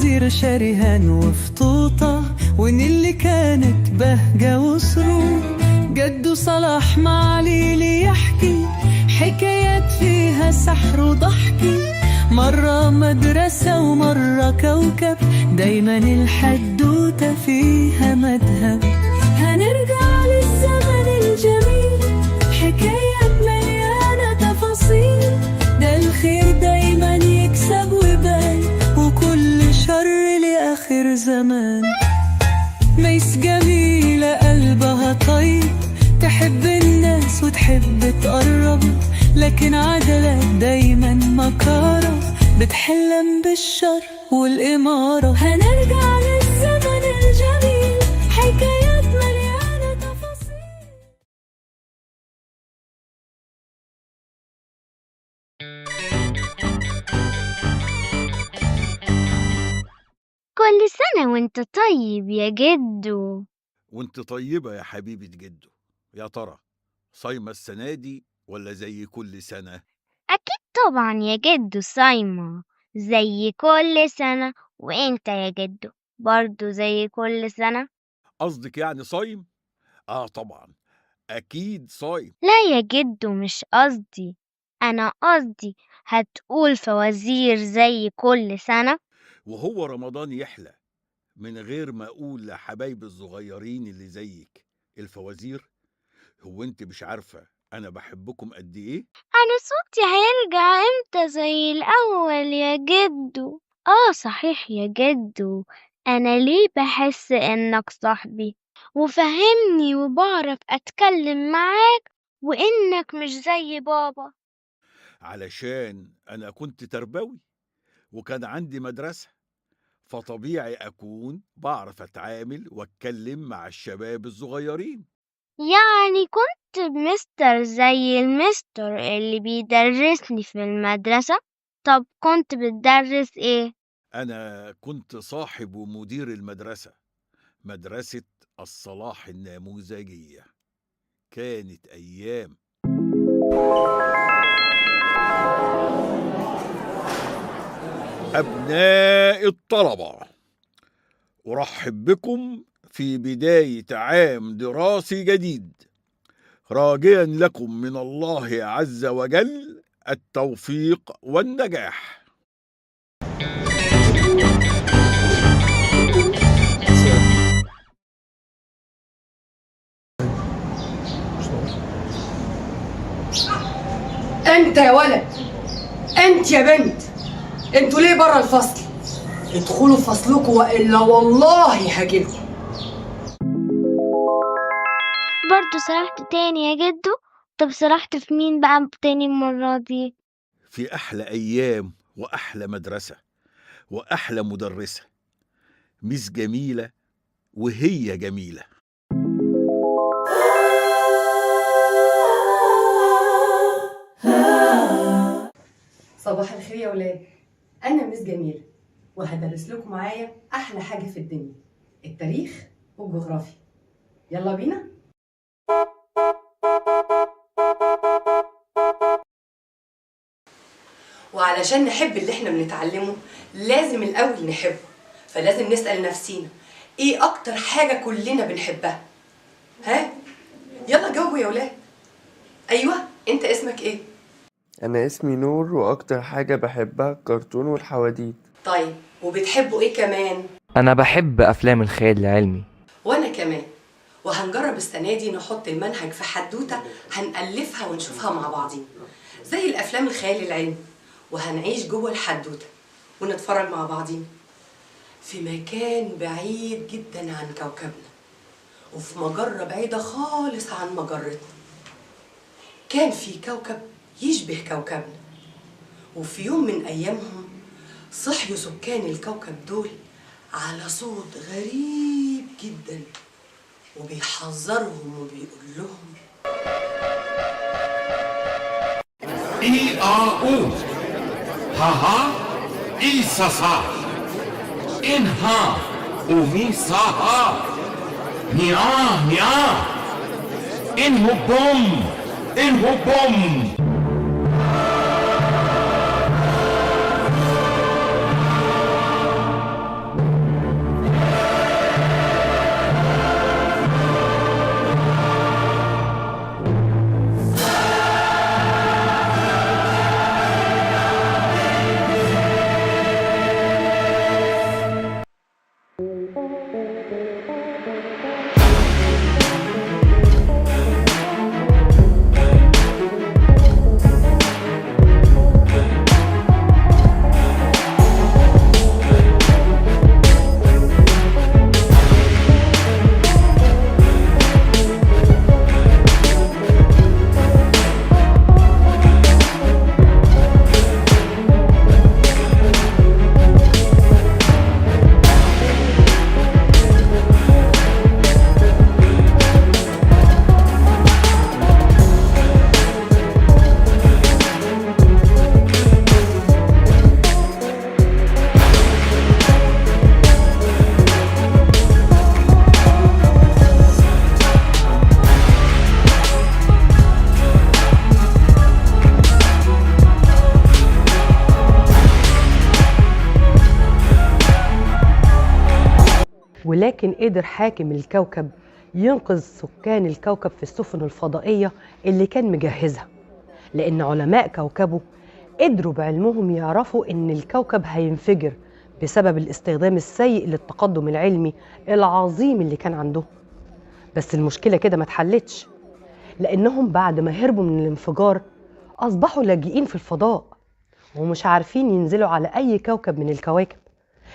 عصير شريهان وفطوطة، وإن اللي كانت بهجة وسرور جده صلاح معليلي يحكي حكايات فيها سحر وضحكي. مرة مدرسة ومرة كوكب، دايما الحدوتة فيها مذهب. هنرجع للزمن الجميل، حكايات مليانة تفاصيل، ده الخير دايما يكسب ويبان، وكل شر لآخر زمان. ميس جميلة قلبها طيب، تحب الناس وتحب تقرب، لكن عدلة دايما مكارة، بتحلم بالشر والإمارة. هنرجع للزمن الجميل، حكايات مليانة تفاصيل. كل سنة وانت طيب يا جدو. وانت طيبة يا حبيبة جدو. يا ترى صايمة السنة دي ولا زي كل سنة؟ أكيد طبعا يا جدو صايمة زي كل سنة، وانت يا جدو برضو زي كل سنة. قصدك يعني صايم؟ طبعا أكيد صايم. لا يا جدو مش قصدي، أنا قصدي هتقول فوازير زي كل سنة. وهو رمضان يحلى من غير ما أقول لحبايب الصغيرين اللي زيك الفوازير؟ هو انت مش عارفة أنا بحبكم قد إيه؟ أنا صوتي هيرجع امتى زي الأول يا جدو؟ صحيح يا جدو، أنا ليه بحس إنك صاحبي وفهمني وبعرف أتكلم معاك، وإنك مش زي بابا؟ علشان أنا كنت تربوي وكان عندي مدرسة، فطبيعي أكون بعرف أتعامل وأتكلم مع الشباب الصغيرين. يعني كنت مستر زي المستر اللي بيدرسني في المدرسة؟ طب كنت بتدرس إيه؟ أنا كنت صاحب ومدير المدرسة، مدرسة الصلاح النموذجية. كانت أيام. أبناء الطلبة، أرحب بكم في بداية عام دراسي جديد، راجيا لكم من الله عز وجل التوفيق والنجاح. انت يا ولد، انت يا بنت، انتوا ليه بره الفصل؟ ادخلوا فصلكم والا والله هجيلكم. برضو سرحت تاني يا جدو؟ طب سرحت في مين بقى تاني المرة دي؟ في أحلى أيام وأحلى مدرسة وأحلى مدرسة، ميس جميلة وهي جميلة. صباح الخير يا ولاد، انا مس جميله وهدرس لكم معايا احلى حاجه في الدنيا، التاريخ والجغرافيا. يلا بينا. وعلشان نحب اللي احنا بنتعلمه لازم الاول نحبه، فلازم نسأل نفسينا ايه اكتر حاجه كلنا بنحبها؟ ها يلا جاوبوا يا ولاد. ايوه، انت اسمك ايه؟ أنا اسمي نور، وأكتر حاجة بحبها الكرتون والحواديت. طيب وبتحبوا ايه كمان؟ أنا بحب أفلام الخيال العلمي. وانا كمان. وهنجرب السنه دي نحط المنهج في حدوته هنألفها ونشوفها مع بعضين زي الافلام الخيال العلمي، وهنعيش جوه الحدوته ونتفرج مع بعضين في مكان بعيد جدا عن كوكبنا، وفي مجره بعيده خالص عن مجرتنا. كان في كوكب يشبه كوكبنا، وفي يوم من ايامهم صحيوا سكان الكوكب دول على صوت غريب جدا، وبيحذرهم وبيقول لهم إي أو هاها إيساسا إنها وميساها نيا نيا إنه بوم إنه بوم. ولكن قدر حاكم الكوكب ينقذ سكان الكوكب في السفن الفضائية اللي كان مجهزها، لأن علماء كوكبه قدروا بعلمهم يعرفوا إن الكوكب هينفجر بسبب الاستخدام السيء للتقدم العلمي العظيم اللي كان عندهم. بس المشكلة كده ما اتحلتش، لأنهم بعد ما هربوا من الانفجار أصبحوا لاجئين في الفضاء ومش عارفين ينزلوا على أي كوكب من الكواكب،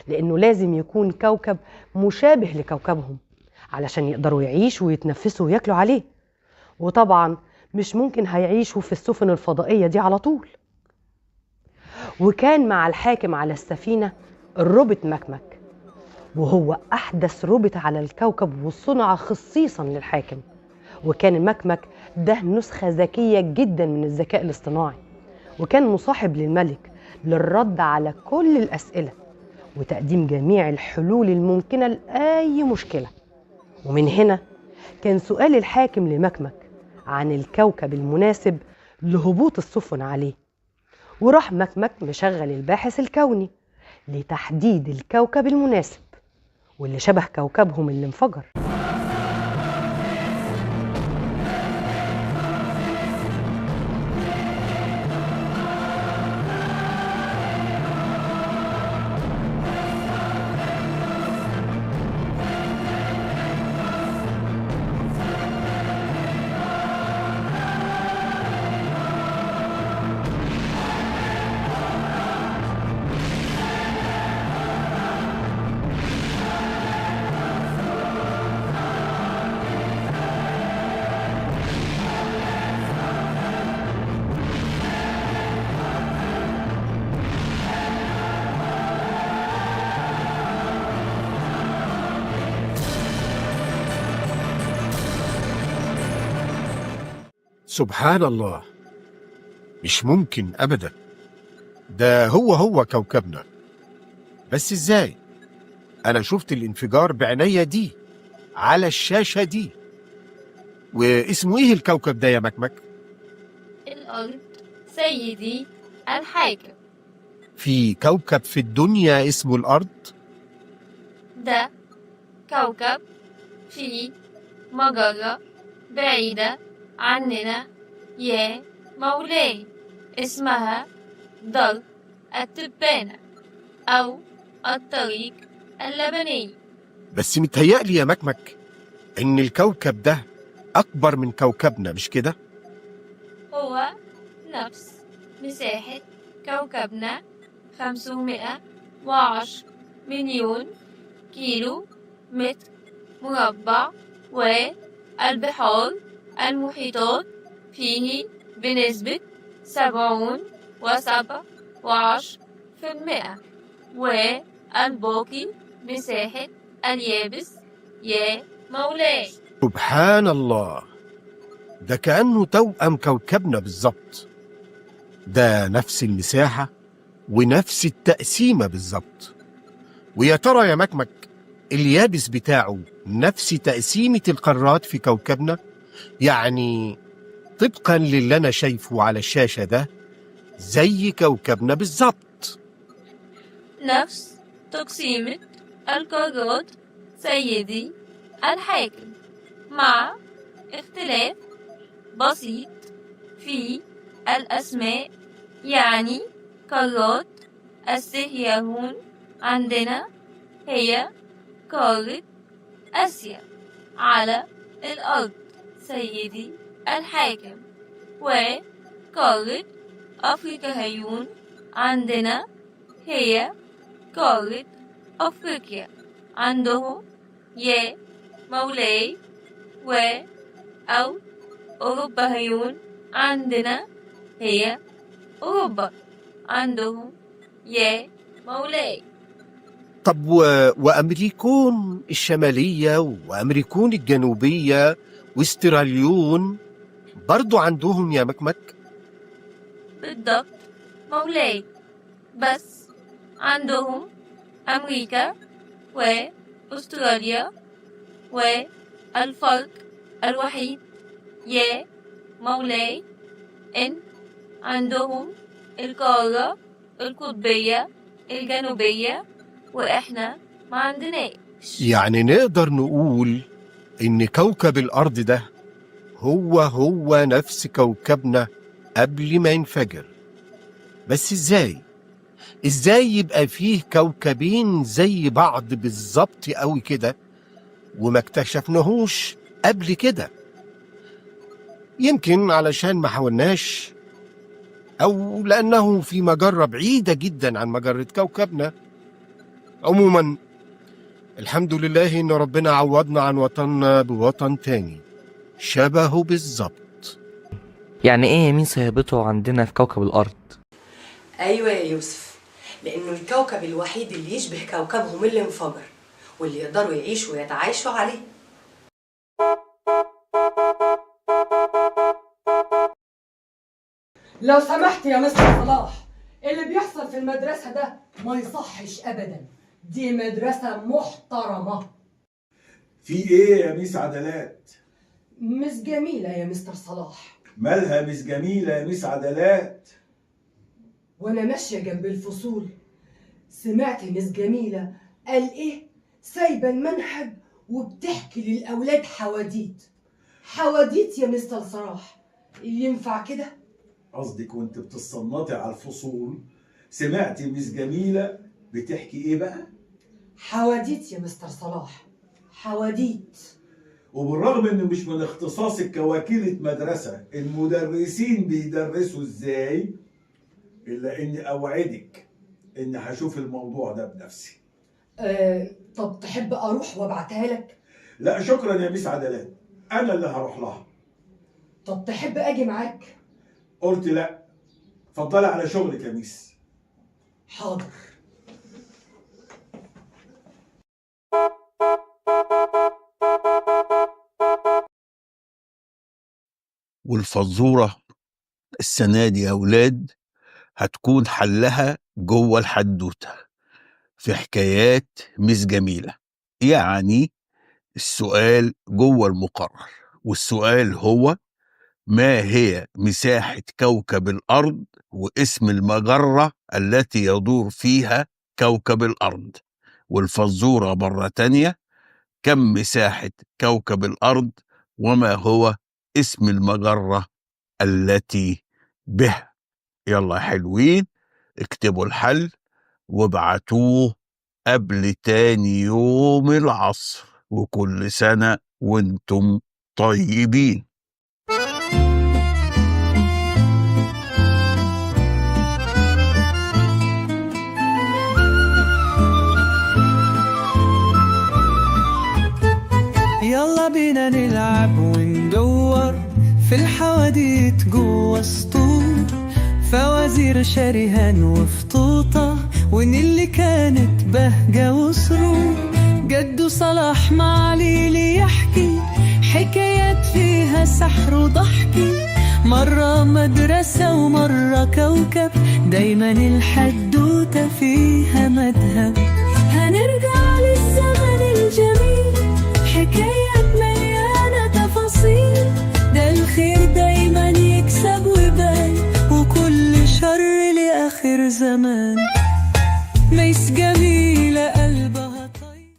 لأنه لازم يكون كوكب مشابه لكوكبهم علشان يقدروا يعيشوا ويتنفسوا وياكلوا عليه. وطبعا مش ممكن هيعيشوا في السفن الفضائية دي على طول. وكان مع الحاكم على السفينة الروبوت مكمك، وهو أحدث روبوت على الكوكب وصنع خصيصا للحاكم. وكان مكمك ده نسخة ذكية جدا من الذكاء الاصطناعي، وكان مصاحب للملك للرد على كل الأسئلة وتقديم جميع الحلول الممكنة لأي مشكلة. ومن هنا كان سؤال الحاكم لمكمك عن الكوكب المناسب لهبوط السفن عليه، وراح مكمك مشغل الباحث الكوني لتحديد الكوكب المناسب واللي شبه كوكبهم اللي انفجر. سبحان الله، مش ممكن أبدا، ده هو كوكبنا. بس إزاي؟ أنا شفت الانفجار بعناية دي على الشاشة دي. واسمه إيه الكوكب ده يا مكمك؟ الأرض سيدي الحاكم. في كوكب في الدنيا اسمه الأرض؟ ده كوكب في مجرة بعيدة عننا يا مولاي، اسمها درب التبانة أو الطريق اللبني. بس متهيألي يا مكمك إن الكوكب ده أكبر من كوكبنا، مش كده؟ هو نفس مساحة كوكبنا 510 مليون كيلو متر مربع، والبحار المحيطات فيه بنسبة 70.17%، والباقي مساحة اليابس يا مولاي. سبحان الله، ده كأنه توأم كوكبنا بالظبط. ده نفس المساحة ونفس التقسيمة بالظبط. ويا ترى يا مكمك اليابس بتاعه نفس تقسيمة القارات في كوكبنا؟ يعني طبقا للي أنا شايفه على الشاشة ده زي كوكبنا بالظبط. نفس تقسيمة القارات سيدي الحاكم، مع اختلاف بسيط في الأسماء. يعني قارات السهيهون عندنا هي قارة آسيا على الأرض سيدي الحاكم، وقارة أفريقيايون عندنا هي قارة أفريقيا عندهم يا مولاي، أو أوروبايون عندنا هي أوروبا عندهم يا مولاي. طب وأمريكون الشمالية وأمريكون الجنوبية واستراليون برضو عندهم يا مكمك؟ بالضبط مولاي، بس عندهم أمريكا وأستراليا، والفرق الوحيد يا مولاي إن عندهم القارة القطبية الجنوبية وإحنا ما عندناش. يعني نقدر نقول إن كوكب الأرض ده هو نفس كوكبنا قبل ما ينفجر. بس إزاي يبقى فيه كوكبين زي بعض بالظبط قوي كده وما اكتشفناهوش قبل كده؟ يمكن علشان ما حاولناش، أو لأنه في مجرة بعيدة جدا عن مجرة كوكبنا. عموما الحمد لله إن ربنا عوضنا عن وطننا بوطن تاني شبهه بالظبط. يعني ايه يمين صاحبته عندنا في كوكب الأرض؟ أيوة يا يوسف، لأنه الكوكب الوحيد اللي يشبه كوكبهم اللي انفجر واللي يقدروا يعيشوا ويتعايشوا عليه. لو سمحت يا مستر صلاح، اللي بيحصل في المدرسة ده ما يصحش أبدا. دي مدرسة محترمة. في ايه يا ميس عدلات؟ مش جميلة يا مستر صلاح. مالها مش جميلة يا ميس عدلات؟ وأنا ماشية جنب الفصول سمعت مس جميلة قال إيه؟ سايبة المنهج وبتحكي للأولاد حواديت. حواديت يا مستر صلاح، ينفع كده؟ قصدك وانت بتصنطي على الفصول سمعتي ميس جميلة بتحكي ايه بقى؟ حواديت يا مستر صلاح، حواديت. وبالرغم انه مش من اختصاصك كوكيلة مدرسة المدرسين بيدرسوا ازاي، الا اني اوعدك اني هشوف الموضوع ده بنفسي. طب تحب اروح وابعتها لك؟ لا شكرا يا ميس عدلات، انا اللي هروح لها. طب تحب اجي معاك؟ قلت لا، اتفضلي على شغلك يا ميس. حاضر. والفزورة السنة دي يا أولاد هتكون حلها جوه الحدوتة في حكايات ميس جميلة. يعني السؤال جوه المقرر، والسؤال هو: ما هي مساحة كوكب الأرض واسم المجرة التي يدور فيها كوكب الأرض؟ والفزورة مرة تانية: كم مساحة كوكب الأرض وما هو اسم المجرة التي به؟ يلا يا حلوين اكتبوا الحل وابعتوه قبل تاني يوم العصر، وكل سنة وانتم طيبين. يلا بينا نلعب وندور في الحواديت جوه سطور، فوازير شريهان وفطوطة ونيلي كانت بهجة وسرور. جدو صلاح مع ليلي يحكي حكايات فيها سحر وضحكي، مرة مدرسة ومرة كوكب، دايما الحدوتة فيها مذهب.